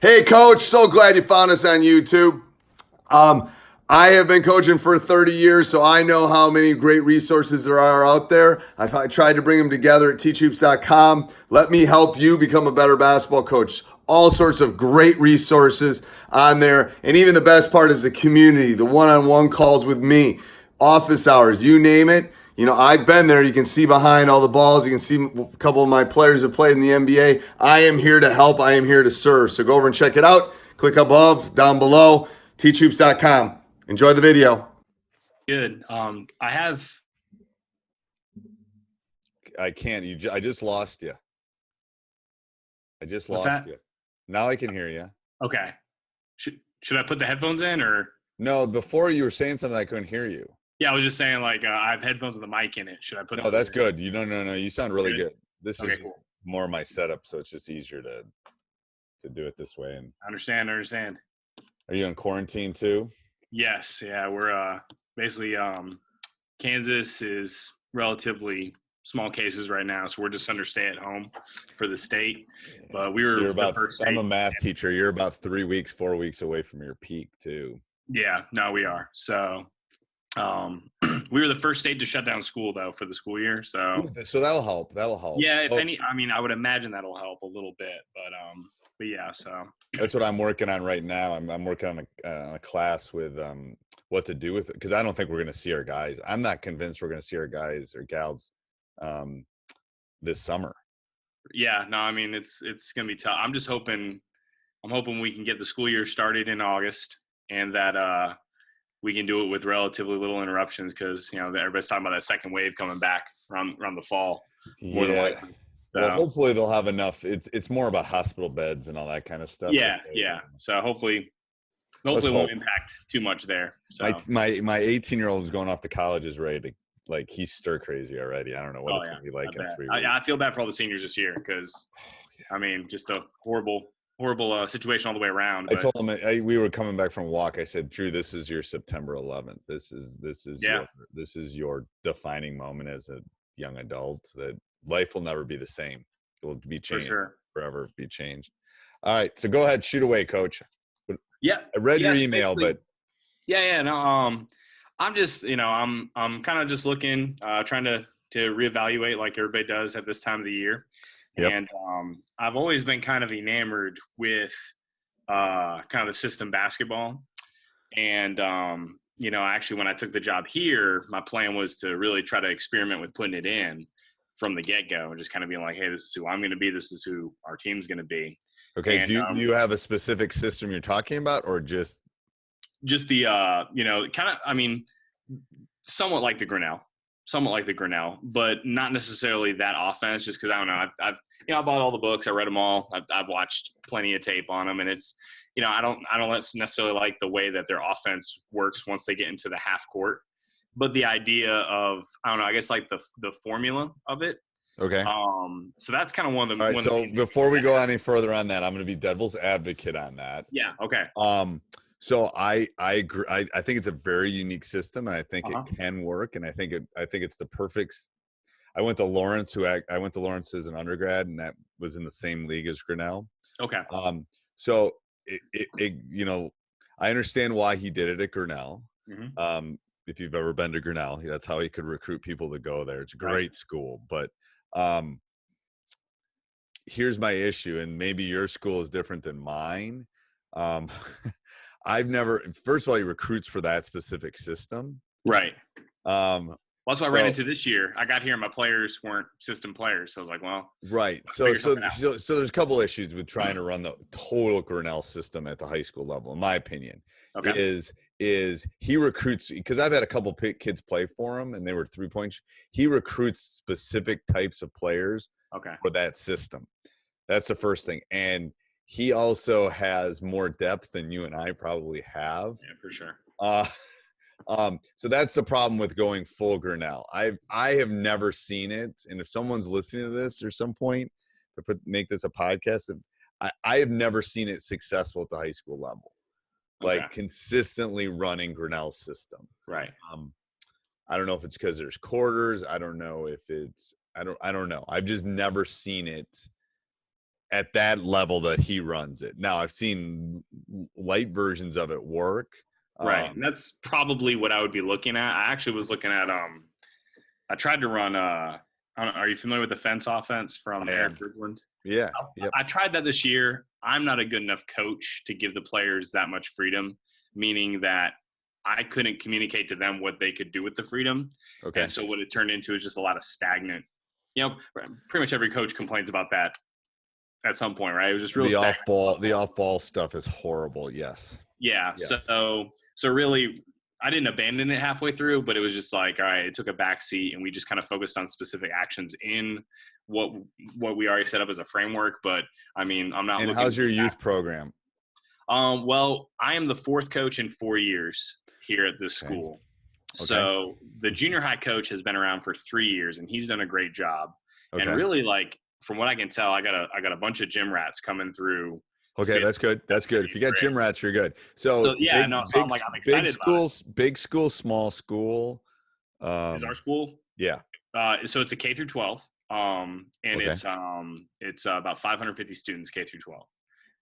Hey, Coach, so glad you found us on YouTube. Um, I have been coaching for 30 years, so I know how many great resources there are out there. I tried to bring them together at teachhoops.com. Let me help you become a better basketball coach. All sorts of great resources on there. And even the best part is the community, the one-on-one calls with me, office hours, you name it. You know, I've been there. You can see behind all the balls. You can see a couple of my players have played in the NBA. I am here to help. I am here to serve. So go over and check it out. Click above, down below, teachhoops.com. Enjoy the video. Good. I have. I can't. I just lost you. I just What's lost that? you. Now I can hear you. Okay. Should I put the headphones in or? No, before you were saying something, I couldn't hear you. Yeah, I was just saying I have headphones with a mic in it. Should I put? No, that's good. You no. You sound really good. This Okay, is cool. more my setup, so it's just easier to do it this way. And I understand. are you in quarantine too? Yes. Yeah. We're basically Kansas is relatively small cases right now, so we're just under stay at home for the state. But we were the first state. I'm a math teacher. You're about 3 weeks, 4 weeks away from your peak too. Yeah. No, we are. So we were the first state to shut down school though for the school year. So that'll help. Yeah, I would imagine that'll help a little bit, but yeah, so that's what I'm working on right now. I'm working on a class with what to do with it, because I don't think we're going to see our guys. I'm not convinced we're going to see our guys or gals this summer. Yeah, no, I mean it's going to be tough. I'm hoping we can get the school year started in August, and that we can do it with relatively little interruptions, because everybody's talking about that second wave coming back around the fall. More than likely. So, well, hopefully they'll have enough. It's more about hospital beds and all that kind of stuff. Yeah. So hopefully it won't impact too much there. So my 18-year-old is going off to college, is ready to, he's stir crazy already. I don't know what it's going to be like in 3 weeks. I feel bad for all the seniors this year, because I mean, just a horrible situation all the way around. I told him we were coming back from a walk. I said, Drew, this is your September 11th. This is your defining moment as a young adult, that life will never be the same. It will be changed. For sure. Forever be changed. All right, so go ahead, shoot away, Coach. Yeah, I read your email, but no, I'm just I'm kind of just looking, trying to reevaluate like everybody does at this time of the year. Yep. And I've always been kind of enamored with kind of the system basketball. And, actually when I took the job here, my plan was to really try to experiment with putting it in from the get-go and just kind of being like, hey, this is who I'm going to be. This is who our team's going to be. Okay. And, do you have a specific system you're talking about, or just the, kind of, I mean, somewhat like the Grinnell, but not necessarily that offense, just because I don't know. I bought all the books. I read them all. I've watched plenty of tape on them, and it's, I don't necessarily like the way that their offense works once they get into the half court, but the idea of, I don't know, I guess like the formula of it. Okay. So that's kind of one of the. All right. So before we go any further on that, I'm going to be devil's advocate on that. Yeah. Okay. So I agree. I think it's a very unique system, and I think it can work. And I think it's the perfect. I went to Lawrence, I went to Lawrence as an undergrad, and that was in the same league as Grinnell. Okay. So I understand why he did it at Grinnell. Mm-hmm. If you've ever been to Grinnell, that's how he could recruit people to go there. It's a great school, but here's my issue, and maybe your school is different than mine. First of all, he recruits for that specific system. Right. Well, that's what I ran into this year. I got here and my players weren't system players. So I was like, well. Right. So there's a couple issues with trying to run the total Grinnell system at the high school level, in my opinion. Okay. Is he recruits, because I've had a couple kids play for him and they were 3-point. He recruits specific types of players for that system. That's the first thing. And he also has more depth than you and I probably have. Yeah, for sure. So that's the problem with going full Grinnell. I have never seen it, and if someone's listening to this or some point to make this a podcast, I have never seen it successful at the high school level, like consistently running Grinnell's system. Right. I don't know if it's because there's quarters. I don't know if it's I don't know. I've just never seen it at that level that he runs it. Now I've seen light versions of it work. Right. And that's probably what I would be looking at. I actually was looking at I tried to run I don't know, are you familiar with the fence offense from I Eric am. Bridgeland? Yeah. Yep. I tried that this year. I'm not a good enough coach to give the players that much freedom, meaning that I couldn't communicate to them what they could do with the freedom. Okay. And so what it turned into is just a lot of stagnant. Pretty much every coach complains about that at some point, right? It was just real stagnant. The off ball stuff is horrible. Yes. Yeah. Yes. So really, I didn't abandon it halfway through, but it was just like, all right, it took a back seat, and we just kind of focused on specific actions in what we already set up as a framework. But I mean, I'm not. And how's your youth program? Well, I am the fourth coach in 4 years here at this school. Okay. So the junior high coach has been around for 3 years, and he's done a great job. Okay. And really, like, from what I can tell, I got a bunch of gym rats coming through. Okay, that's good. That's good. If you got gym rats, you're good. So I'm excited about it. Big school, small school. Is our school? Yeah. So it's a K through 12, and it's about 550 students K through 12.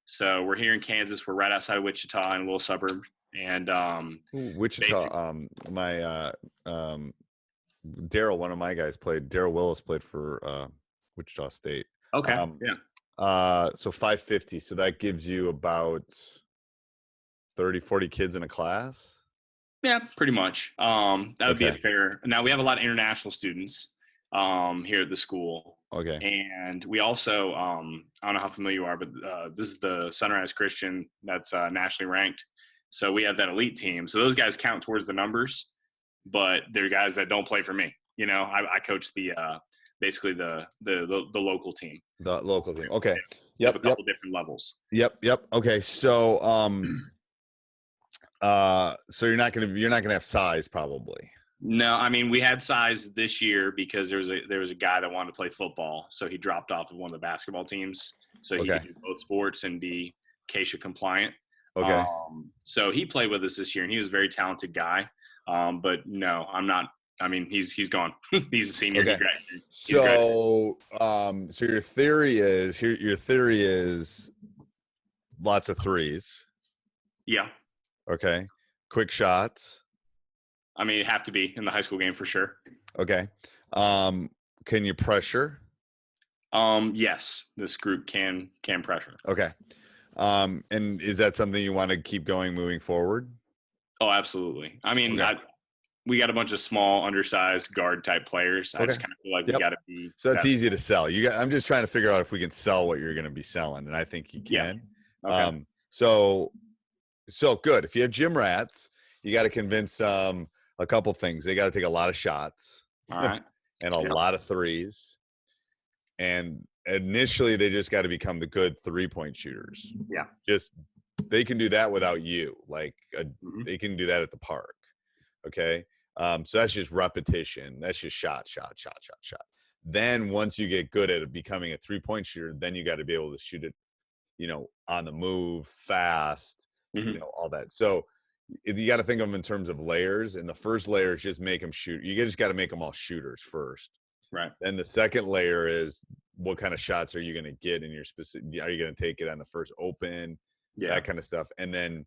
So we're here in Kansas. We're right outside of Wichita in a little suburb, and Wichita. Daryl, one of my guys Daryl Willis played for Wichita State. Okay. So 550. So that gives you about 30, 40 kids in a class. Yeah, pretty much. That would be a fair. Now we have a lot of international students here at the school. Okay. And we also, I don't know how familiar you are, but this is the Sunrise Christian that's nationally ranked. So we have that elite team. So those guys count towards the numbers, but they're guys that don't play for me. I coach basically the local team. The local team. Okay. Yep. A couple different levels. Yep. Okay. So, so you're not gonna have size probably. No, I mean, we had size this year because there was a guy that wanted to play football, so he dropped off of one of the basketball teams, so he could do both sports and be CASA compliant. Okay. So he played with us this year, and he was a very talented guy. But no, I'm not. I mean, he's gone. He's a senior. Okay. So your theory is lots of threes. Yeah. Okay. Quick shots. I mean, it have to be in the high school game for sure. Okay. Can you pressure? Yes, this group can pressure. Okay. And is that something you want to keep going moving forward? Oh, absolutely. I mean, we got a bunch of small, undersized guard type players. I just kind of feel like we got to be. So that's easy to sell. I'm just trying to figure out if we can sell what you're going to be selling, and I think you can. Yeah. Okay. So good. If you have gym rats, you got to convince a couple things. They got to take a lot of shots. All right. And a lot of threes. And initially, they just got to become the good 3-point shooters. Yeah. They can do that without you. They can do that at the park. Okay. So that's just repetition. That's just shot. Then once you get good at becoming a 3-point shooter, then you got to be able to shoot it, on the move, fast, all that. So you got to think of them in terms of layers. And the first layer is just make them shoot. You just got to make them all shooters first. Right. Then the second layer is what kind of shots are you going to get in your specific, are you going to take it on the first open, that kind of stuff. And then,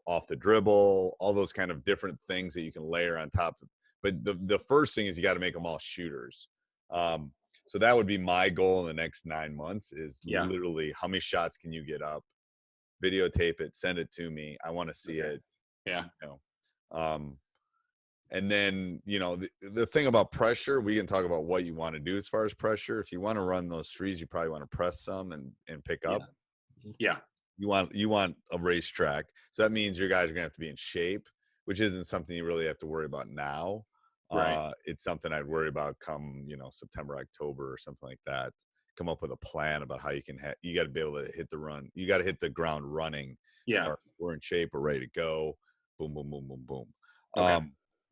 off the dribble, all those kind of different things that you can layer on top. But the first thing is you got to make them all shooters. So that would be my goal in the next 9 months is literally how many shots can you get up, videotape it, send it to me. I want to see it. Yeah. And then, the thing about pressure, we can talk about what you want to do as far as pressure. If you want to run those threes, you probably want to press some and pick up. Yeah. You want a racetrack. So that means your guys are going to have to be in shape, which isn't something you really have to worry about now. Right. It's something I'd worry about come, September, October or something like that. Come up with a plan about how you can you got to be able to hit the run. You got to hit the ground running. Yeah. We're in shape. We're ready to go. Boom, boom, boom, boom, boom. Okay.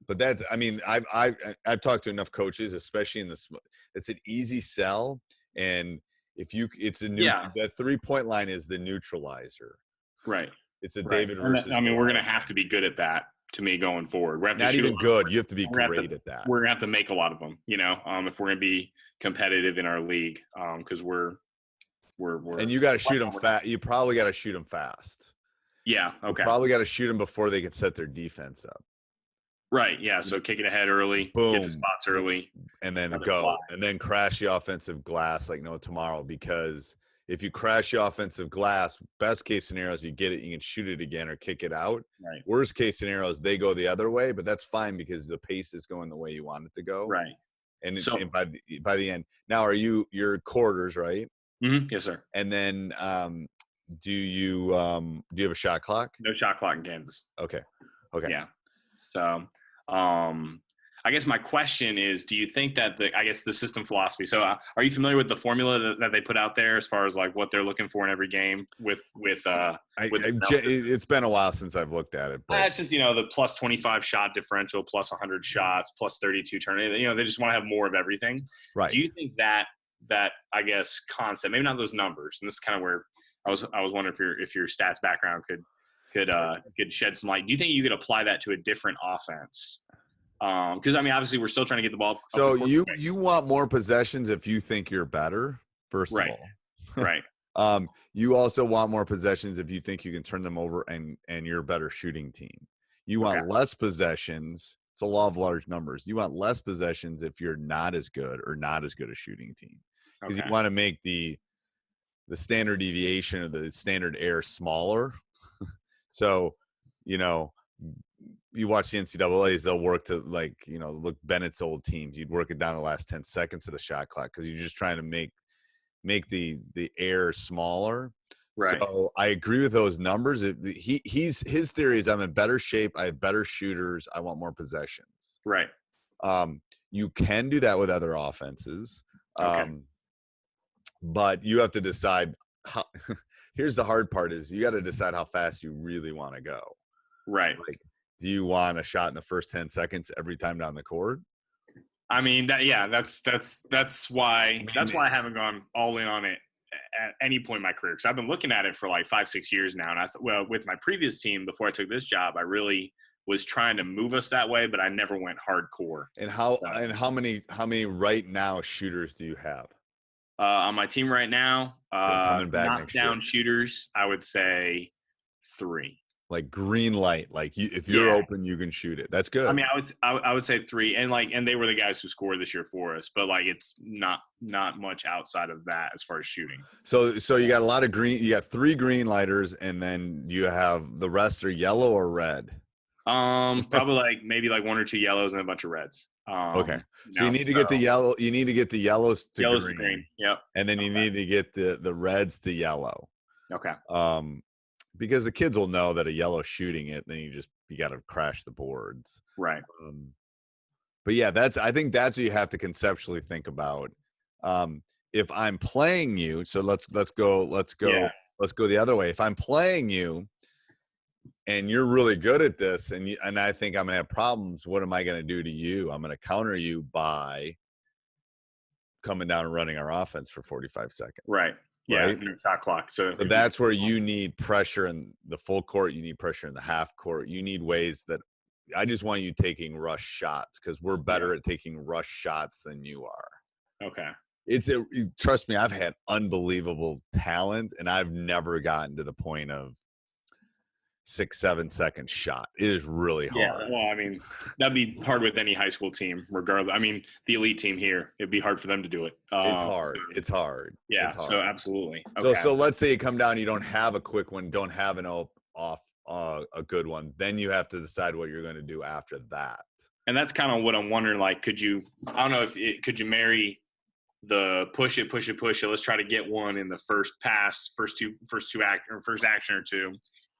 But I've talked to enough coaches, especially in this, it's an easy sell. And that 3-point line is the neutralizer. Right. It's a David versus. We're going to have to be good at that to me going forward. We're not even good. You have to be great at that. We're going to have to make a lot of them, if we're going to be competitive in our league. Cause we're And you got to shoot them fast. You probably got to shoot them fast. Yeah. Okay. Probably got to shoot them before they can set their defense up. Right. Yeah. So kick it ahead early, Boom. get the spots early, and then go, and then crash the offensive glass like no tomorrow. Because if you crash the offensive glass, best case scenario is you get it, you can shoot it again or kick it out. Right. Worst case scenario is they go the other way, but that's fine because the pace is going the way you want it to go. Right. And by the end, now your quarters, right? Mm-hmm. Yes, sir. And then do you have a shot clock? No shot clock in Kansas. Okay. Yeah. So, I guess my question is, do you think that the system philosophy? So, are you familiar with the formula that they put out there as far as like what they're looking for in every game it's been a while since I've looked at it. But it's just the plus 25 shot differential, plus 100 shots, plus 32 turnovers. They just want to have more of everything. Right. Do you think that I guess concept, maybe not those numbers, and this is kind of where I was wondering if your stats background could shed some light. Do you think you could apply that to a different offense? Because obviously we're still trying to get the ball. So you want more possessions if you think you're better. First of all, right. You also want more possessions if you think you can turn them over and you're a better shooting team. You want less possessions. It's a law of large numbers. You want less possessions if you're not as good or not as good a shooting team, because you want to make the standard deviation of the standard error smaller. So, you watch the NCAAs, they'll work to look Bennett's old teams. You'd work it down the last 10 seconds of the shot clock because you're just trying to make the error smaller. Right. So I agree with those numbers. His theory is I'm in better shape. I have better shooters. I want more possessions. Right. You can do that with other offenses. But you have to decide how. Here's the hard part: is you got to decide how fast you really want to go. Right. Like, do you want a shot in the first 10 seconds every time down the court? That's why I haven't gone all in on it at any point in my career, because I've been looking at it for like 5-6 years now, and I thought, with my previous team before I took this job, I really was trying to move us that way, but I never went hardcore. And how many right now shooters do you have? On my team right now, knockdown shooters, I would say 3. Like green light, like if you're open, you can shoot it. That's good. I would say 3, and they were the guys who scored this year for us, but like it's not much outside of that as far as shooting. So you got a lot of green. You got 3 green lighters, and then you have the rest are yellow or red. Probably maybe 1 or 2 yellows and a bunch of reds. Okay. So you need to get the yellow. You need to get the yellows to green. Yep. And then you need to get the reds to yellow. Okay. Because the kids will know that a yellow shooting it, then you got to crash the boards. Right. But yeah, I think that's what you have to conceptually think about. If I'm playing you, so let's go the other way. If I'm playing you and you're really good at this, and I think I'm gonna have problems, what am I gonna do to you? I'm gonna counter you by coming down and running our offense for 45 seconds. Right. Yeah, right? Shot clock. So that's where you need pressure in the full court. You need pressure in the half court. You need ways that I just want you taking rush shots, because we're better at taking rush shots than you are. Okay. Trust me, I've had unbelievable talent, and I've never gotten to the point of 6-7 second shot. It is really hard. Yeah, well, that'd be hard with any high school team, regardless. The elite team here, it'd be hard for them to do it. It's hard. It's hard. Yeah, it's hard. So absolutely. Okay. So let's say you come down, you don't have a quick one, don't have an a good one. Then you have to decide what you're going to do after that. And that's kind of what I'm wondering. Like, could you marry the push it, let's try to get one in the first pass, first action or two.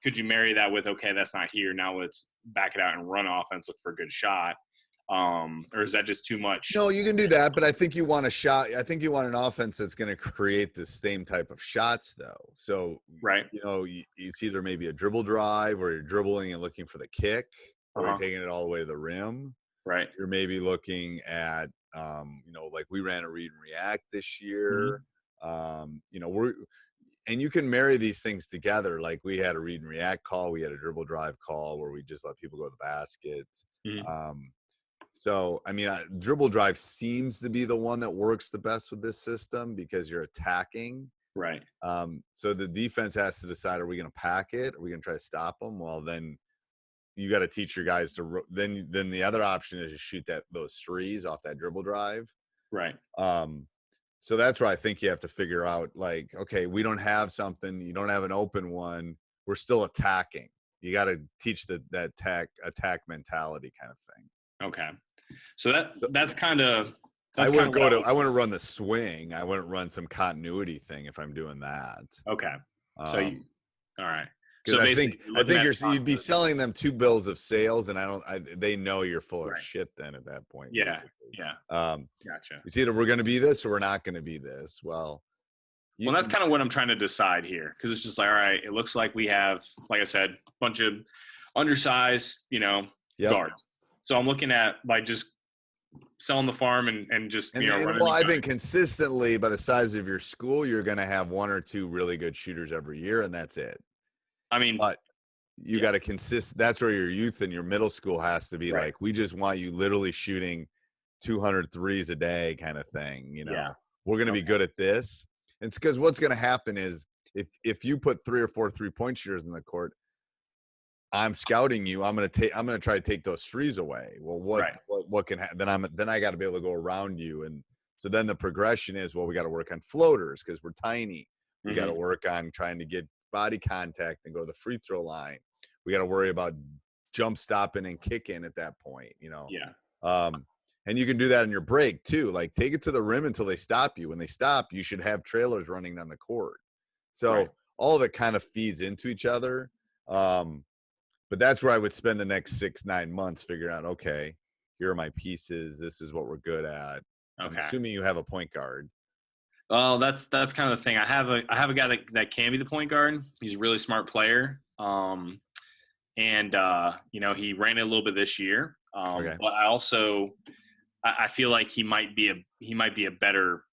Could you marry that with, okay, that's not here, now let's back it out and run offense, look for a good shot? Or is that just too much? No, you can do that, but I think you want a shot. I think you want an offense that's going to create the same type of shots, though. So, right, it's either maybe a dribble drive where you're dribbling and looking for the kick, or you're taking it all the way to the rim. Right. You're maybe looking at, like we ran a read and react this year. Mm-hmm. And you can marry these things together. Like we had a read and react call. We had a dribble drive call where we just let people go to the basket. Mm-hmm. Dribble drive seems to be the one that works the best with this system because you're attacking. Right. So the defense has to decide: are we going to pack it? Are we going to try to stop them? Well, then you got to teach your guys to. Then the other option is to shoot those threes off that dribble drive. Right. So that's where I think you have to figure out, like, okay, we don't have something. You don't have an open one. We're still attacking. You got to teach that attack mentality kind of thing. Okay. So that's kind of. I wouldn't run the swing. I wouldn't run some continuity thing if I'm doing that. Okay. So all right. So I think you'd be selling them 2 bills of sales, and they know you're full of shit then at that point. Yeah. Basically. Yeah. Gotcha. It's either we're going to be this or we're not going to be this. Well, that's kind of what I'm trying to decide here, because it's just like, all right, it looks like we have, like I said, a bunch of undersized, guards. So I'm looking at by just selling the farm and just running. Well, I think consistently by the size of your school, you're going to have 1 or 2 really good shooters every year, and that's it. I mean, but you got to that's where your youth and your middle school has to be like, we just want you literally shooting 200 threes a day kind of thing. We're going to be good at this. And it's because what's going to happen is if you put 3 or 4 3-point shooters in the court, I'm scouting you. I'm going to try to take those threes away. Well, what can happen? Then I got to be able to go around you. And so then the progression is, well, we got to work on floaters because we're tiny. We got to work on trying to get body contact and go to the free throw line. We got to worry about jump stopping and kicking at that point, and you can do that in your break too. Like, take it to the rim until they stop you. When they stop, you should have trailers running down the court. So all of it kind of feeds into each other. But that's where I would spend the next 6-9 months figuring out, okay, here are my pieces. This is what we're good at. Okay. I'm assuming you have a point guard. Well, that's kind of the thing. I have a guy that can be the point guard. He's a really smart player. And he ran it a little bit this year. But I also I feel like he might be a better,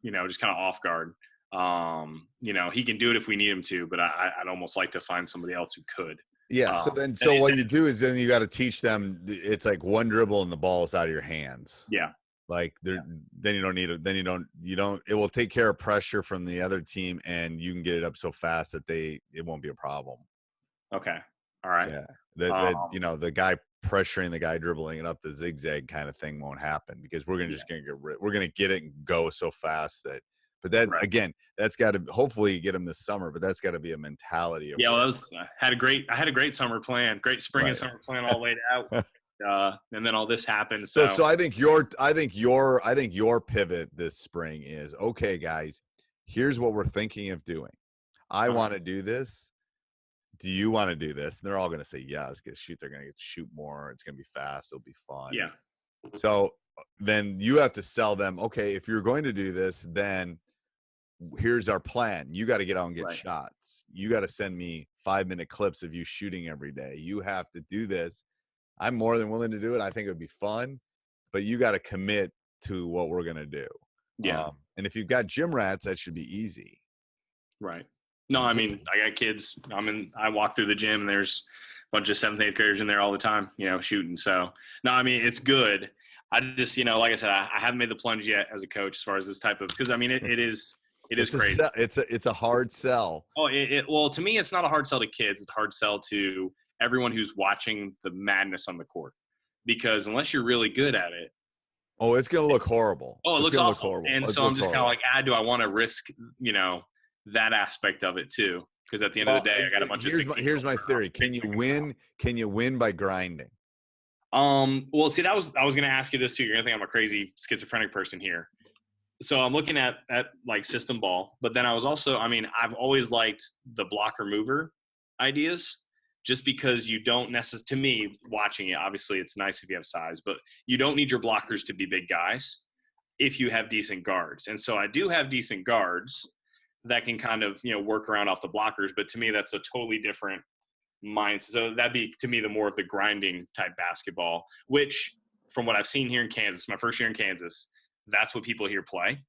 just kind of off guard. He can do it if we need him to, but I'd almost like to find somebody else who could. Yeah. So what you do is then you got to teach them. It's like one dribble and the ball is out of your hands. Yeah. Like then you don't need it. Then you don't. It will take care of pressure from the other team, and you can get it up so fast that it won't be a problem. Okay. All right. Yeah. The guy pressuring the guy dribbling it up the zigzag kind of thing won't happen because we're gonna get it and go so fast that. But that again, that's got to hopefully get him this summer. But that's got to be a mentality. Of I had a great summer plan, great spring and summer plan all laid out. And then all this happened. So I think your pivot this spring is, okay, guys, here's what we're thinking of doing. I want to do this. Do you want to do this? And they're all going to say yes, because they're going to get to shoot more. It's going to be fast. It'll be fun. Yeah. So then you have to sell them, okay, if you're going to do this, then here's our plan. You got to get out and get shots. You got to send me 5-minute clips of you shooting every day. You have to do this. I'm more than willing to do it. I think it would be fun, but you got to commit to what we're going to do. Yeah. And if you've got gym rats, that should be easy. Right. No, I mean, I got kids. I walk through the gym and there's a bunch of 7th, 8th graders in there all the time, shooting. So no, I mean, it's good. I just, like I said, I haven't made the plunge yet as a coach as far as this type of, because I mean, it is crazy. It's a hard sell. Oh, well, to me, it's not a hard sell to kids. It's a hard sell to everyone who's watching the madness on the court, because unless you're really good at it, it's going to look horrible. It looks awful. And so I'm just kind of like, do I want to risk, that aspect of it too? Because at the end of the day, I got a bunch of. Here's my theory. Can you win? Can you win by grinding? Well, see, I was going to ask you this too. You're going to think I'm a crazy schizophrenic person here. So I'm looking at like system ball, but then I was also, I've always liked the blocker mover ideas. Just because you don't necessarily, to me, watching it, obviously it's nice if you have size, but you don't need your blockers to be big guys if you have decent guards. And so I do have decent guards that can kind of, work around off the blockers, but to me, that's a totally different mindset. So that'd be, to me, the more of the grinding type basketball, which from what I've seen here in Kansas, my first year in Kansas, that's what people here play.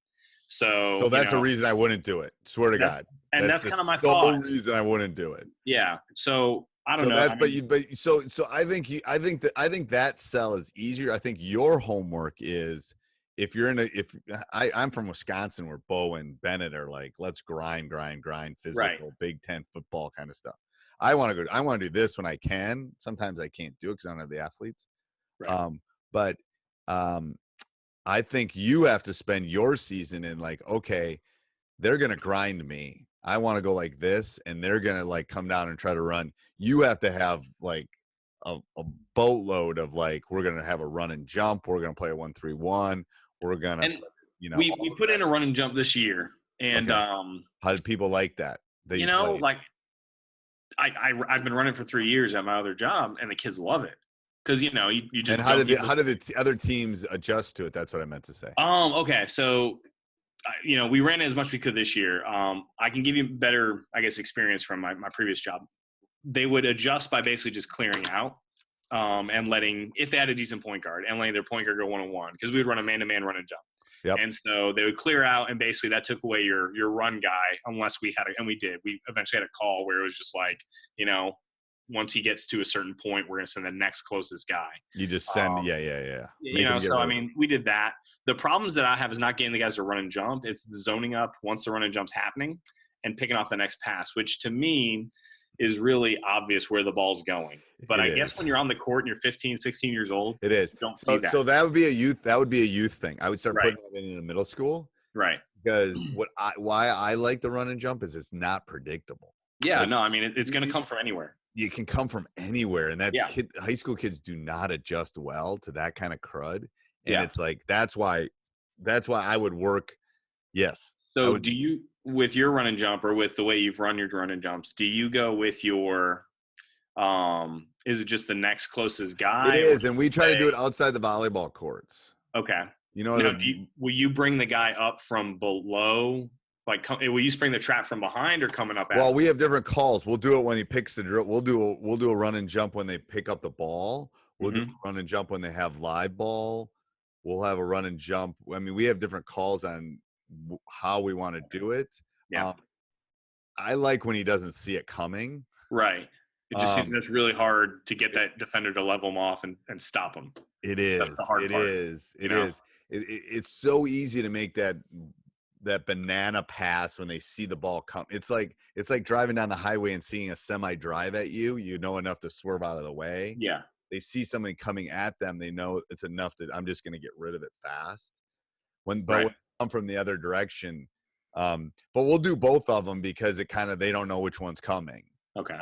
So that's a reason I wouldn't do it. Swear to God. And that's kind of my thought. The reason I wouldn't do it. Yeah. So I don't know. So I think that sell is easier. I think your homework is if you're I'm from Wisconsin where Bo and Bennett are like, let's grind, physical, Right. Big Ten football kind of stuff. I want to do this when I can. Sometimes I can't do it because I don't have the athletes. Right. But I think you have to spend your season in like, okay, they're going to grind me. I want to go like this, and they're going to like come down and try to run. You have to have like a boatload of like, we're going to have a run and jump. We're going to play a 1-3-1. We're going to, we put in a run and jump this year. And, okay. How did people like that? Like I've been running for 3 years at my other job, and the kids love it. Cause you just, and how did the other teams adjust to it? That's what I meant to say. Okay. So, we ran as much as we could this year. I can give you better, I guess, experience from my previous job. They would adjust by basically just clearing out, and letting, if they had a decent point guard, and letting their point guard go 1-on-1, because we would run a man-to-man run and jump. Yep. And so they would clear out, and basically that took away your run guy, unless we had and we did. We eventually had a call where it was just like, once he gets to a certain point, we're going to send the next closest guy. You just send, yeah. So, I mean, we did that. The problems that I have is not getting the guys to run and jump. It's zoning up once the run and jump's happening and picking off the next pass, which to me is really obvious where the ball's going. But I guess when you're on the court and you're 15, 16 years old, it is. You don't see that. So that would be a youth thing. I would start putting that in the middle school. Right. Because why I like the run and jump is it's not predictable. Yeah, like, no, I mean, it's going to come from anywhere. You can come from anywhere, and that high school kids do not adjust well to that kind of crud. And it's like that's why I would work. Yes. So do you, with your run and jump, or with the way you've run your run and jumps, do you go with your is it just the next closest guy? It is, and we try to do it outside the volleyball courts. Okay. Now, will you bring the guy up from below? Like, will you spring the trap from behind or coming up? Well, we have different calls. We'll do it when he picks the drill. We'll do a run and jump when they pick up the ball. We'll do a run and jump when they have live ball. We'll have a run and jump. I mean, we have different calls on how we want to do it. Yeah. I like when he doesn't see it coming. Right. It just seems that's really hard to get that defender to level him off and stop him. It is. That's the hard part. It is. It's so easy to make that banana pass when they see the ball come. It's like driving down the highway and seeing a semi drive at you. You know enough to swerve out of the way. Yeah. They see somebody coming at them. They know it's enough that I'm just going to get rid of it fast. When they come from the other direction, but we'll do both of them because they don't know which one's coming. Okay.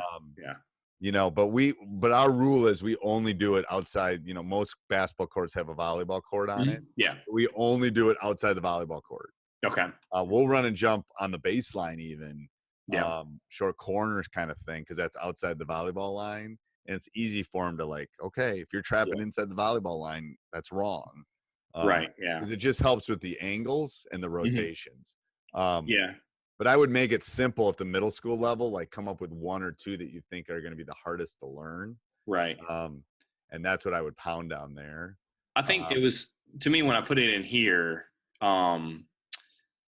But our rule is we only do it outside. Most basketball courts have a volleyball court on it. Yeah. We only do it outside the volleyball court. Okay. We'll run and jump on the baseline even. Yeah. Short corners kind of thing because that's outside the volleyball line. And it's easy for them to like, okay, if you're trapping inside the volleyball line, that's wrong. Right. Yeah. Because it just helps with the angles and the rotations. Yeah. But I would make it simple at the middle school level, like come up with one or two that you think are going to be the hardest to learn. Right. And that's what I would pound down there. I think it was, to me, when I put it in here,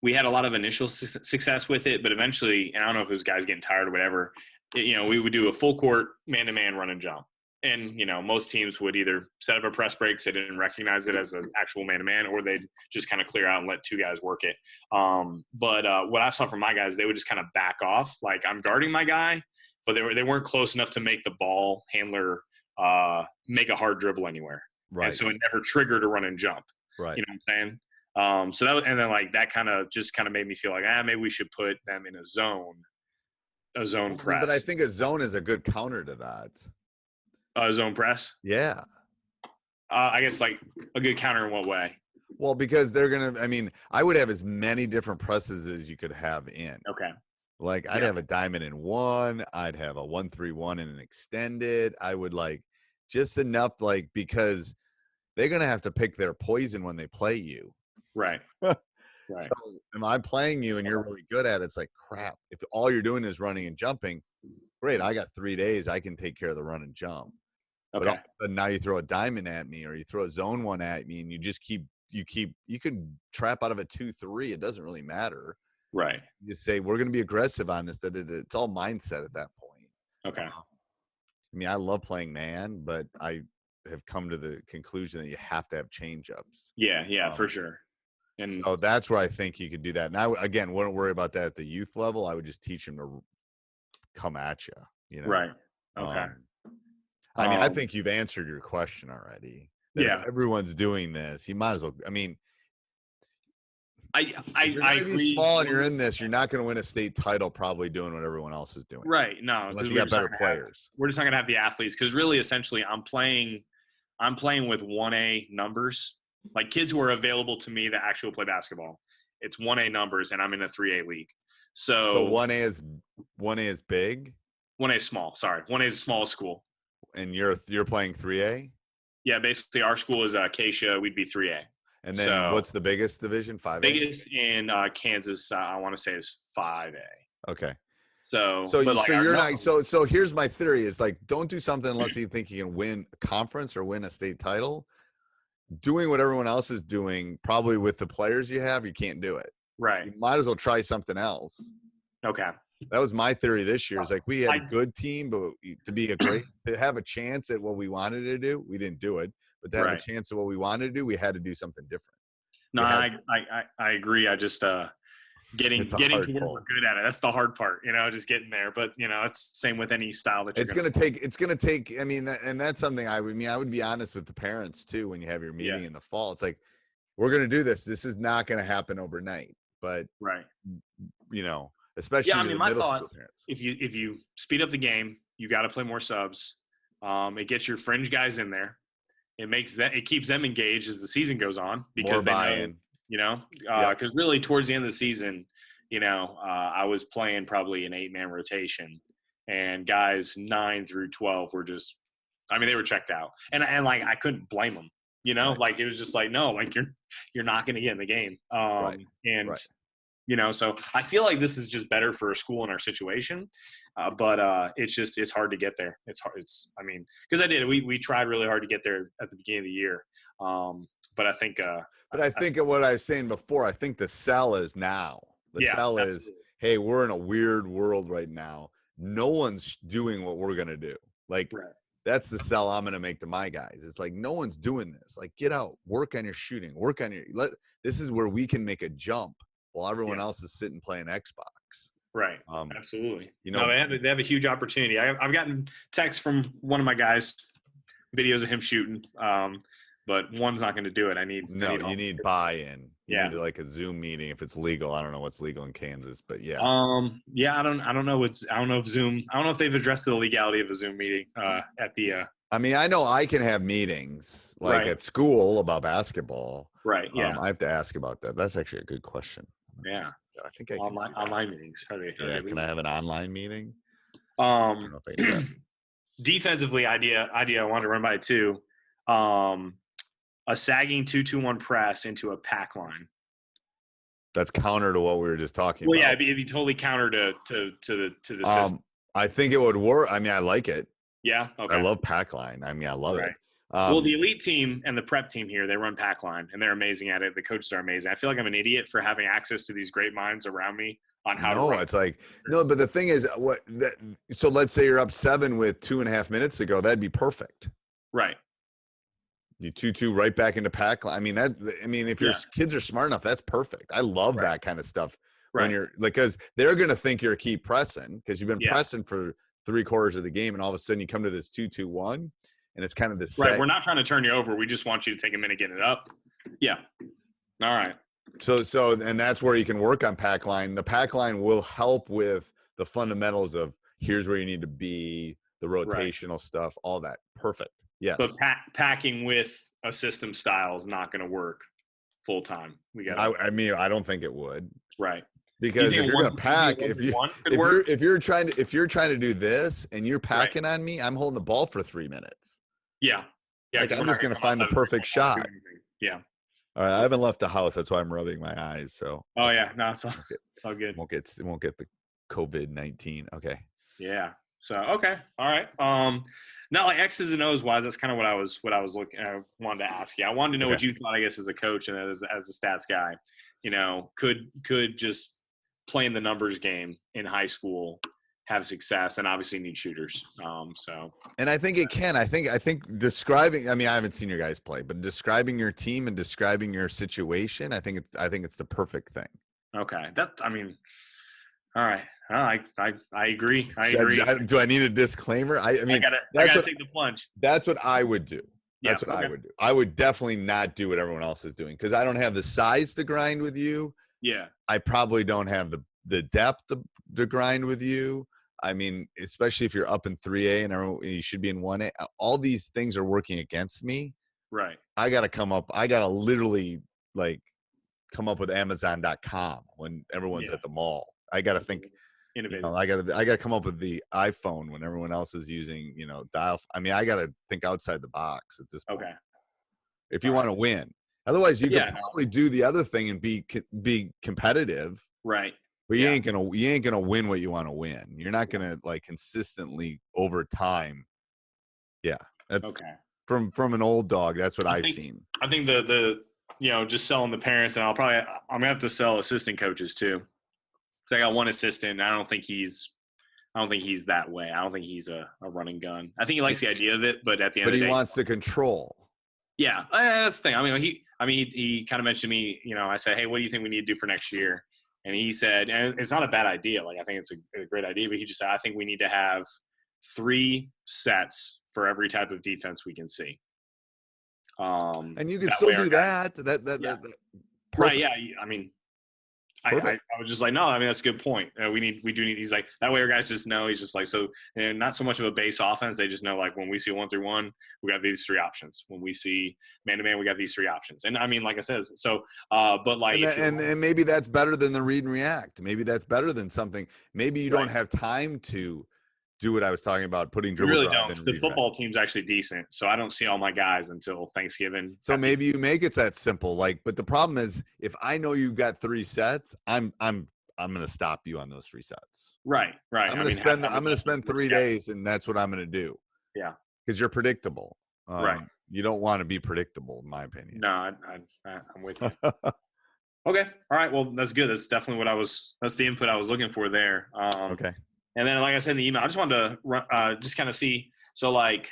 we had a lot of initial success with it, but eventually, and I don't know if it was guys getting tired or whatever, we would do a full court man-to-man run and jump. And, most teams would either set up a press break so they didn't recognize it as an actual man-to-man, or they'd just kind of clear out and let two guys work it. But what I saw from my guys, they would just kind of back off. Like, I'm guarding my guy, but they weren't close enough to make the ball handler make a hard dribble anywhere. Right. And so it never triggered a run and jump. Right. You know what I'm saying? So that, and then like that kind of made me feel like, maybe we should put them in a zone press. But I think a zone is a good counter to that. Zone press? Yeah. I guess like a good counter in what way? Well, because I would have as many different presses as you could have in. Okay. Like I'd have a diamond in one. I'd have a 1-3-1 and an extended. I would like just enough, like, because they're going to have to pick their poison when they play you. Right. Right. So am I playing you and you're really good at it? It's like, crap. If all you're doing is running and jumping, great. I got 3 days. I can take care of the run and jump. Okay. But now you throw a diamond at me or you throw a zone one at me and you just you can trap out of a 2-3. It doesn't really matter. Right. You just say, we're going to be aggressive on this. It's all mindset at that point. Okay. I mean, I love playing man, but have come to the conclusion that you have to have change ups. Yeah, for sure. And so that's where I think you could do that. And I again wouldn't worry about that at the youth level. I would just teach them to come at you. You know, right. Okay. I mean, I think you've answered your question already. Yeah. If everyone's doing this, you might as well. I mean, I you're going to agree. be small and you're in this. You're not going to win a state title probably doing what everyone else is doing. Right. No, unless you got better players. We're just not going to have the athletes because really, essentially, I'm playing with 1A numbers, like kids who are available to me that actually play basketball. It's 1A numbers, and I'm in a 3A league. So 1A is big. 1A is small. Sorry, 1A is the smallest school. And you're playing 3A. Yeah, basically, our school is Acacia. We'd be 3A. And then what's the biggest division? 5A? Biggest in Kansas, I want to say, is 5A. Okay. So you're not. So here's my theory: is like, don't do something unless you think you can win a conference or win a state title. Doing what everyone else is doing, probably with the players you have, you can't do it. Right. You might as well try something else. Okay. That was my theory this year. Is like we had a good team, but to have a chance at what we wanted to do, we didn't do it. But to have a chance at what we wanted to do, we had to do something different. No, I agree. I just getting to where we're good at it. That's the hard part, just getting there. But it's the same with any style that you're it's gonna take. I mean, and that's something I would be honest with the parents too when you have your meeting in the fall. It's like, we're gonna do this. This is not gonna happen overnight. But especially my middle thought, school parents. If you speed up the game, you got to play more subs. It gets your fringe guys in there. It keeps them engaged as the season goes on because more buy-in. Because really towards the end of the season, I was playing probably an 8-man rotation, and guys 9 through 12 were just, they were checked out, and like I couldn't blame them. Like it was just like, no, like you're not going to get in the game. So I feel like this is just better for a school in our situation. But it's hard to get there. It's hard. Because we tried really hard to get there at the beginning of the year. But I think, I think of what I was saying before, I think the sell is now. The sell is, hey, we're in a weird world right now. No one's doing what we're going to do. Like, that's the sell I'm going to make to my guys. It's like, no one's doing this. Like, get out, work on your shooting, this is where we can make a jump while everyone else is sitting playing Xbox. Right. Absolutely. They have a huge opportunity. I've gotten texts from one of my guys, videos of him shooting. But one's not going to do it. You need buy-in. You need like a Zoom meeting if it's legal. I don't know what's legal in Kansas, but yeah. I don't know if Zoom. I don't know if they've addressed the legality of a Zoom meeting at the. I know I can have meetings like at school about basketball. Right. Yeah. I have to ask about that. That's actually a good question. Yeah. I think I can. Online meetings. Can I have an online meeting? Defensively, idea I wanted to run by too. A sagging 2-2-1 press into a pack line. That's counter to what we were just talking about. Well, yeah, it'd be totally counter to the system. I think it would work. I like it. Yeah. Okay. I love pack line. I love it. Well, the elite team and the prep team here, they run pack line, and they're amazing at it. The coaches are amazing. I feel like I'm an idiot for having access to these great minds around me on how to run. It's like, no, but the thing is, so let's say you're up 7 with 2.5 minutes to go. That'd be perfect. Right. You 2-2 right back into pack line. If your kids are smart enough, that's perfect. I love that kind of stuff. When you're because they're going to think you're a keep pressing because you've been pressing for 3/4 of the game, and all of a sudden you come to this 2-2-1, and it's kind of this. Right. We're not trying to turn you over. We just want you to take a minute, get it up. Yeah. All right. So, and that's where you can work on pack line. The pack line will help with the fundamentals of here's where you need to be, the rotational stuff, all that. Perfect. Yes. But packing with a system style is not going to work full time. I don't think it would. Right. Because if you're going to pack, if you're trying to do this and you're packing on me, I'm holding the ball for 3 minutes. Yeah. Yeah. Like I'm just going to find the perfect shot. Yeah. All right. I haven't left the house. That's why I'm rubbing my eyes. So. Oh yeah. No, it's all good. Won't get the COVID-19. Okay. Yeah. So okay. All right. Not like X's and O's wise. That's kind of what I was looking. I wanted to ask you. I wanted to know what you thought. I guess as a coach and as a stats guy, could just playing the numbers game in high school have success, and obviously need shooters. And I think it can. I think describing. I mean, I haven't seen your guys play, but describing your team and describing your situation, I think it's the perfect thing. Okay, all right. I agree. I agree. Do I need a disclaimer? I mean, I gotta take the plunge. That's what I would do. That's Yeah, what okay. I would do. I would definitely not do what everyone else is doing because I don't have the size to grind with you. Yeah. I probably don't have the depth to grind with you. I mean, especially if you're up in 3A and you should be in 1A. All these things are working against me. Right. I got to literally like come up with Amazon.com when everyone's at the mall. I got to think innovative. I got to come up with the iPhone when everyone else is using, dial. I mean, I got to think outside the box at this point. Okay. If you want to win. Otherwise, you could no. probably do the other thing and be competitive. Right. But you ain't gonna win what you want to win. You're not gonna like consistently over time. Yeah, that's okay. From an old dog. That's what I've seen. I think the just selling the parents, and I'm gonna have to sell assistant coaches too. So I got one assistant. And I don't think he's that way. I don't think he's a running gun. I think he likes the idea of it, but at the end of the day, he wants to control. Yeah, that's the thing. He kind of mentioned to me. I said, hey, what do you think we need to do for next year? And he said, and it's not a bad idea. Like, I think it's a great idea, but he just said, I think we need to have 3 sets for every type of defense we can see. And you can still do that. That right. Yeah. I mean, I was just like, no, I mean, that's a good point. We do need, he's like, that way our guys just know, he's just like, so, and not so much of a base offense. They just know, like, when we see 1-through-1, we got these 3 options. When we see man-to-man, we got these 3 options. And I mean, like I said, so, but like, and maybe that's better than the read and react. Maybe that's better than something. Maybe you don't have time to do what I was talking about, putting dribble really drive. don't. The football team's actually decent, so I don't see all my guys until Thanksgiving. So maybe you make it that simple. Like, but the problem is, if I know you've got 3 sets, I'm going to stop you on those 3 sets. Right. I'm going to spend 3 days, and that's what I'm going to do. Yeah. Because you're predictable. Right. You don't want to be predictable, in my opinion. No, I'm with you. Okay. All right. Well, that's good. That's definitely that's the input I was looking for there. Okay. And then, like I said in the email, I just wanted to just kind of see. So, like,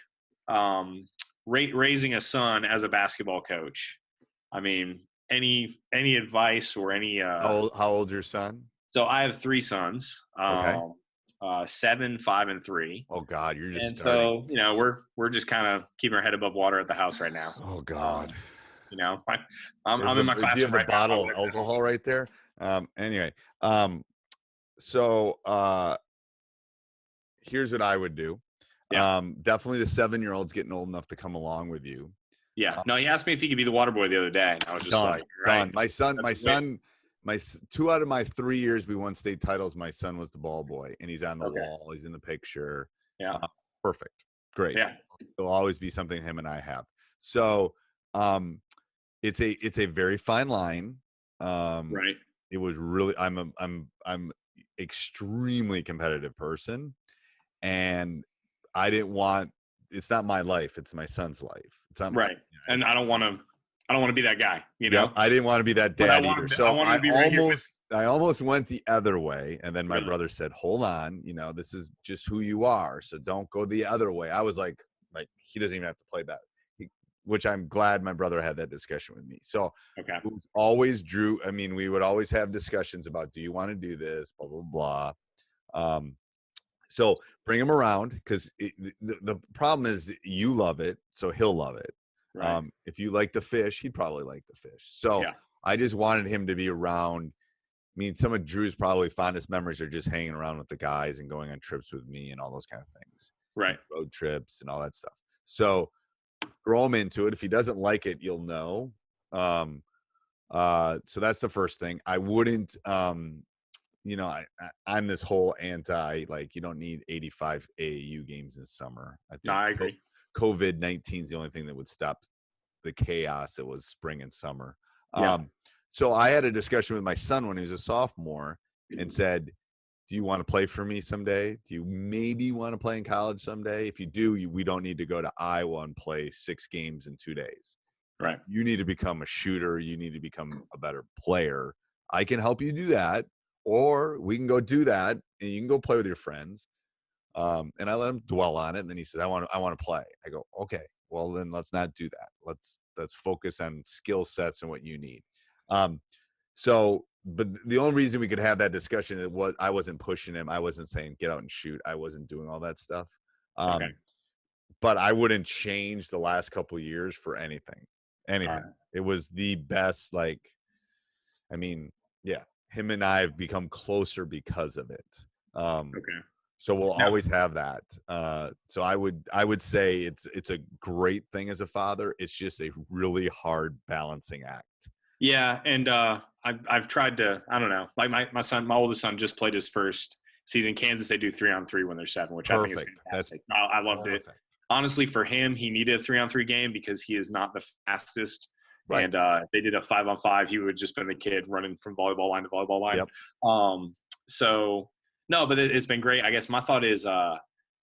raising a son as a basketball coach. I mean, any advice or any? How old's your son? So I have 3 sons. Okay. 7, 5, and 3. Oh God, you're just. And starting. so we're just kind of keeping our head above water at the house right now. Oh God. I'm in my classroom. Do you have right a bottle now. of alcohol right there? Anyway, so here's what I would do. Yeah. Definitely the 7-year-old's getting old enough to come along with you. Yeah. No, he asked me if he could be the water boy the other day. And I was just done, like, right. Done. My son, 2 out of my 3 years we won state titles, my son was the ball boy, and he's on the wall. He's in the picture. Yeah. Perfect. Great. Yeah. It'll always be something him and I have. So it's a very fine line. Right. It was really I'm extremely competitive person, and I didn't want. It's not my life. It's my son's life. It's not right. And I don't want to be that guy. You know. Yep, I didn't want to be that dad either. So I almost went the other way, and then my brother said, "Hold on, this is just who you are. So don't go the other way." I was like he doesn't even have to play that. Which I'm glad my brother had that discussion with me. So it was always Drew. I mean, we would always have discussions about, do you want to do this? Blah, blah, blah. So bring him around, because the problem is you love it, so he'll love it. Right. If you like to fish, he'd probably like to fish. So I just wanted him to be around. I mean, some of Drew's probably fondest memories are just hanging around with the guys and going on trips with me and all those kind of things. Right. Road trips and all that stuff. So throw him into it. If he doesn't like it, you'll know. So that's the first thing. I wouldn't, I'm this whole anti, like, you don't need 85 AAU games in summer. I agree. COVID-19 is the only thing that would stop the chaos that was spring and summer. Yeah. So I had a discussion with my son when he was a sophomore and said, do you want to play for me someday? Do you maybe want to play in college someday? If you do, we don't need to go to Iowa and play 6 games in 2 days. Right. You need to become a shooter. You need to become a better player. I can help you do that, or we can go do that and you can go play with your friends. And I let him dwell on it. And then he says, I want to play. I go, okay, well then let's not do that. Let's focus on skill sets and what you need. But the only reason we could have that discussion was I wasn't pushing him. I wasn't saying get out and shoot. I wasn't doing all that stuff. Okay. But I wouldn't change the last couple of years for anything. Right. It was the best. Like, I mean, yeah, him and I have become closer because of it. Okay. So we'll always have that. So I would say it's a great thing as a father. It's just a really hard balancing act. Yeah, and I've tried to, I don't know, like my oldest son just played his first season in Kansas. They do 3-on-3 when they're 7, which Perfect. I think is fantastic. I loved it. Honestly, for him, he needed a 3-on-3 game because he is not the fastest. Right. And if they did a 5-on-5, he would just been the kid running from volleyball line to volleyball line. Yep. So no, but it's been great. I guess my thought is,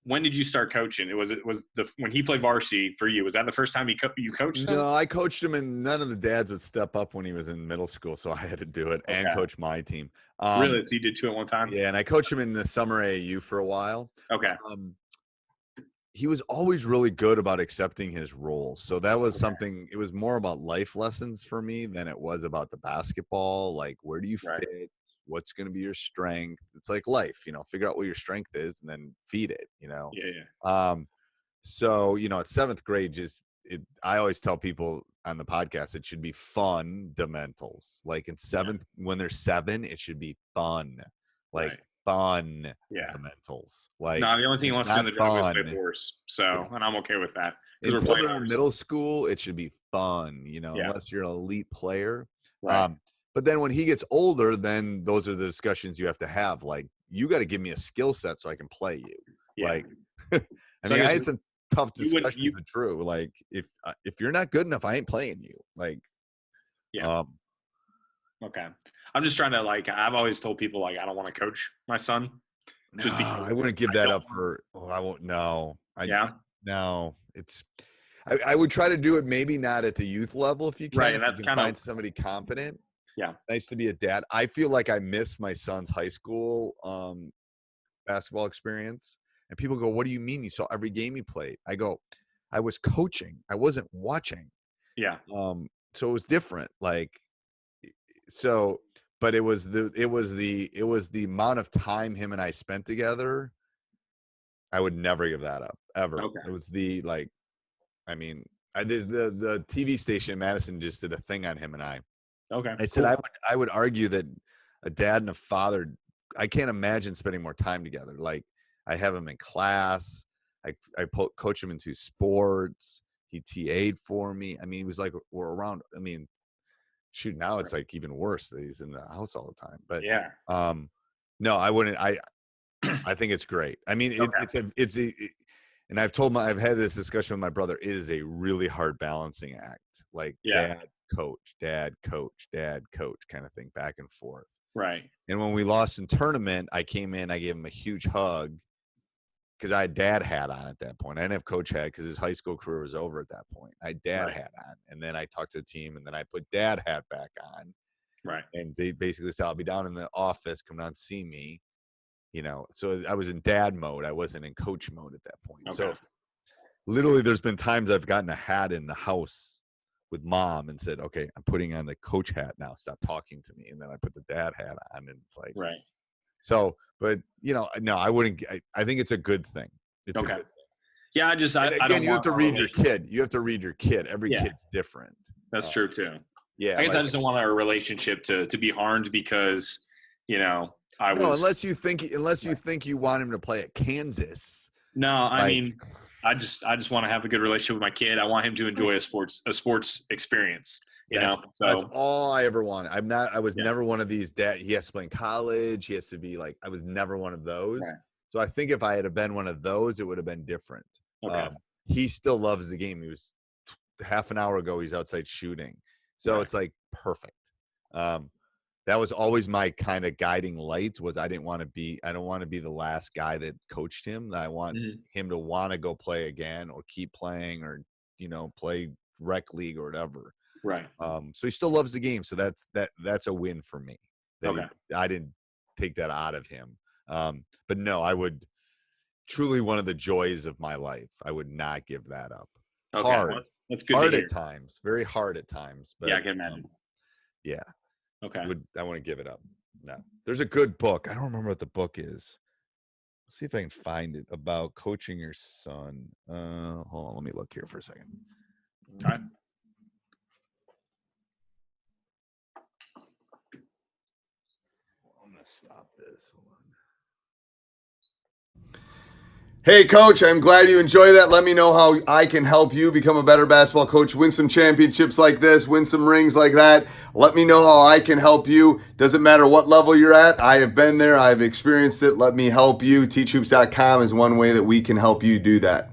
when did you start coaching? When he played varsity for you? Was that the first time you coached him? No, I coached him, and none of the dads would step up when he was in middle school, so I had to do it and coach my team. Really? So you did 2 at one time? Yeah, and I coached him in the summer AAU for a while. Okay. He was always really good about accepting his role, so that was something. It was more about life lessons for me than it was about the basketball. Like, where do you fit? What's going to be your strength? It's like life, figure out what your strength is and then feed it, Yeah. So, at 7th grade, I always tell people on the podcast, it should be fundamentals. Like in 7th, when they're 7, it should be fun, fundamentals. Like, no, the only thing he wants to do in the job is play horse. So, and I'm okay with that. Until they're in middle school, it should be fun, unless you're an elite player. Right. But then when he gets older, then those are the discussions you have to have. Like, you got to give me a skill set so I can play you. Yeah. Like, I had some tough discussions with Drew. Like, if you're not good enough, I ain't playing you. Like, yeah. Okay. I'm just trying to, like, I've always told people, like, I don't want to coach my son. Just because I wouldn't give that up for. Oh, I won't. No. No. It's. I would try to do it. Maybe not at the youth level if you can. Right, and that's kind of find somebody competent. Yeah. Nice to be a dad. I feel like I miss my son's high school basketball experience. And people go, what do you mean you saw every game he played? I go, I was coaching. I wasn't watching. Yeah. So it was different. Like, so, but it was the amount of time him and I spent together. I would never give that up ever. Okay. It was I did the TV station in Madison just did a thing on him and I. Okay. I said I would argue that a dad and a father, I can't imagine spending more time together. Like, I have him in class. I coach him into sports. He TA'd for me. I mean, he was like, we're around. I mean, shoot, now it's like even worse that he's in the house all the time. But yeah. No, I wouldn't. I think it's great. I mean, and I've had this discussion with my brother. It is a really hard balancing act. Like, dad, coach kind of thing, back and forth. Right. And when we lost in tournament, I came in, I gave him a huge hug because I had dad hat on at that point. I didn't have coach hat because his high school career was over at that point. I had dad hat on, and then I talked to the team, and then I put dad hat back on. Right. And they basically said, I'll be down in the office, come down and see me. So I was in dad mode. I wasn't in coach mode at that point. Okay. So literally there's been times I've gotten a hat in the house with mom and said, okay, I'm putting on the coach hat now. Stop talking to me. And then I put the dad hat on, and it's like, right. So, but no, I wouldn't. I think it's a good thing. It's okay. A good thing. Yeah, I don't. You have to read your kid. You have to read your kid. Every kid's different. That's true too. Yeah. I guess I just don't want our relationship to be harmed because, unless you think you want him to play at Kansas. No, I mean, I just want to have a good relationship with my kid. I want him to enjoy a sports experience. That's all I ever wanted. I was never one of these dad. He has to play in college. He has to be like, I was never one of those. Right. So I think if I had been one of those, it would have been different. Okay. He still loves the game. He was half an hour ago. He's outside shooting. So It's like perfect. That was always my kind of guiding light was I don't want to be the last guy that coached him. I want him to want to go play again or keep playing or, play rec league or whatever. Right. So he still loves the game. So that's a win for me. Okay. I didn't take that out of him. But no, I would truly one of the joys of my life. I would not give that up. Okay, Hard, well, that's good hard to hear. at times, very hard at times. But Yeah, I can imagine. yeah, Okay. I want to give it up. No, there's a good book. I don't remember what the book is. Let's see if I can find it about coaching your son. Hold on, let me look here for a second. All right. I'm gonna stop this. Hold on. Hey, Coach, I'm glad you enjoy that. Let me know how I can help you become a better basketball coach, win some championships like this, win some rings like that. Let me know how I can help you. Doesn't matter what level you're at. I have been there. I've experienced it. Let me help you. teachhoops.com is one way that we can help you do that.